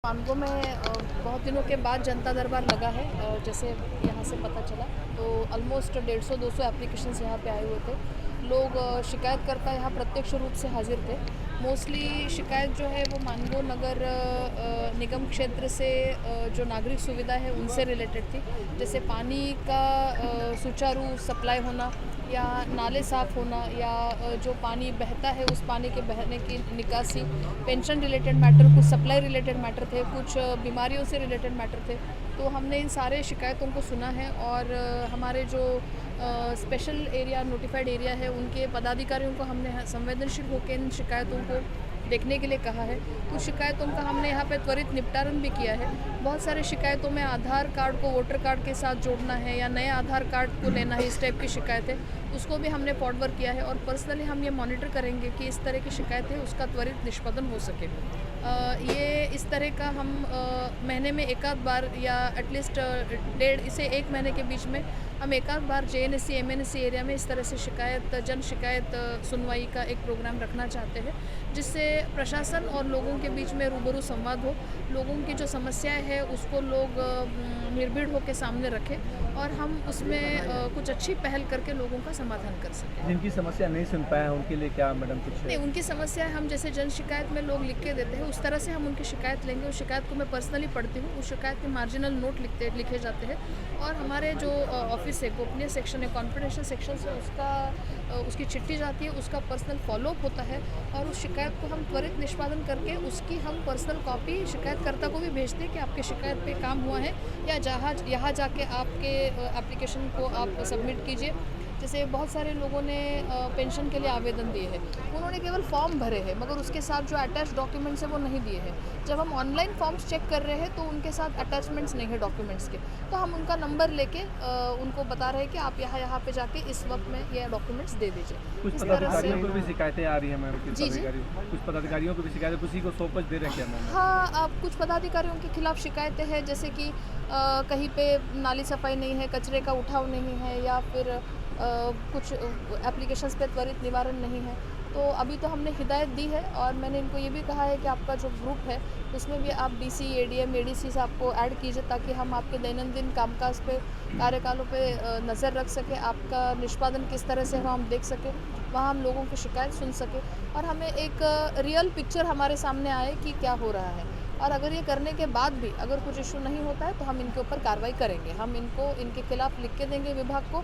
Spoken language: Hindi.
मानगो में बहुत दिनों के बाद जनता दरबार लगा है। जैसे यहाँ से पता चला तो ऑलमोस्ट 150-200 एप्लीकेशंस यहाँ पे आए हुए थे। लोग शिकायतकर्ता यहाँ प्रत्यक्ष रूप से हाजिर थे। मोस्टली शिकायत जो है वो मानगो नगर निगम क्षेत्र से जो नागरिक सुविधा है उनसे रिलेटेड थी। जैसे पानी का सुचारू सप्लाई होना या नाले साफ़ होना या जो पानी बहता है उस पानी के बहने की निकासी, पेंशन रिलेटेड मैटर, कुछ सप्लाई रिलेटेड मैटर थे, कुछ बीमारियों से रिलेटेड मैटर थे। तो हमने इन सारे शिकायतों को सुना है और हमारे जो स्पेशल एरिया नोटिफाइड एरिया है उनके पदाधिकारियों को हमने संवेदनशील होकर इन शिकायतों को देखने के लिए कहा है। कुछ शिकायतों का हमने यहाँ पे त्वरित निपटारण भी किया है। बहुत सारे शिकायतों में आधार कार्ड को वोटर कार्ड के साथ जोड़ना है या नए आधार कार्ड को लेना है, इस टाइप की शिकायत है, उसको भी हमने फॉरवर्ड किया है और पर्सनली हम ये मॉनिटर करेंगे कि इस तरह की शिकायत है उसका त्वरित निष्पादन हो सके। ये इस तरह का हम महीने में एक आध बार या एटलीस्ट 1.5 से 1 महीने के बीच में हम एक आध बार JNSC MNSC एरिया में इस तरह से जन शिकायत सुनवाई का एक प्रोग्राम रखना चाहते हैं, जिससे प्रशासन और लोगों के बीच में रूबरू संवाद हो, लोगों की जो समस्याएं हैं उसको लोग निर्भीड़ होकर सामने रखें और हम उसमें कुछ अच्छी पहल करके लोगों का समाधान कर सकें। जिनकी समस्या नहीं सुन पाए हैं उनके लिए क्या मैडम कुछ नहीं, उनकी समस्या हम जैसे जन शिकायत में लोग लिख के देते हैं उस तरह से हम उनकी शिकायत लेंगे। उस शिकायत को मैं पर्सनली पढ़ती हूँ, उस शिकायत के मार्जिनल नोट लिखे जाते हैं और हमारे जो ऑफिस है, गोपनीय सेक्शन है, कॉन्फिडेंशियल सेक्शन से उसकी चिट्ठी जाती है, उसका पर्सनल फॉलोअप होता है और उस शिकायत को हम त्वरित निष्पादन करके उसकी हम पर्सनल कॉपी शिकायतकर्ता को भी भेजते हैं कि आपके शिकायत पे काम हुआ है या यहाँ जाके आपके एप्लीकेशन को आप सबमिट कीजिए। जैसे बहुत सारे लोगों ने पेंशन के लिए आवेदन दिए हैं, उन्होंने केवल फॉर्म भरे हैं मगर उसके साथ जो अटैच डॉक्यूमेंट्स हैं वो नहीं दिए हैं। जब हम ऑनलाइन फॉर्म्स चेक कर रहे हैं तो उनके साथ अटैचमेंट्स नहीं है डॉक्यूमेंट्स के, तो हम उनका नंबर लेके उनको बता रहे हैं कि आप यहाँ पे जाके इस वक्त में ये डॉक्यूमेंट्स दे दीजिए। कुछ पदाधिकारियों को भी शिकायतें आ रही हैं मैम? जी जी, कुछ पदाधिकारियों को भी शिकायत किसी को सोपच दे रहे हैं क्या मैम? हाँ, अब कुछ पदाधिकारियों के खिलाफ शिकायतें हैं, जैसे कि कहीं पे नाली सफाई नहीं है, कचरे का उठाव नहीं है या फिर कुछ एप्लीकेशंस पे त्वरित निवारण नहीं है। तो अभी तो हमने हिदायत दी है और मैंने इनको ये भी कहा है कि आपका जो ग्रुप है उसमें भी आप DC, ADM, ADC से आपको ऐड कीजिए ताकि हम आपके दैनंदिन कामकाज पे, कार्यकालों पे नज़र रख सकें, आपका निष्पादन किस तरह से हम देख सकें, वहाँ हम लोगों की शिकायत सुन सकें और हमें एक रियल पिक्चर हमारे सामने आए कि क्या हो रहा है। और अगर ये करने के बाद भी अगर कुछ इशू नहीं होता है तो हम इनके ऊपर कार्रवाई करेंगे। हम इनके खिलाफ लिख के देंगे विभाग को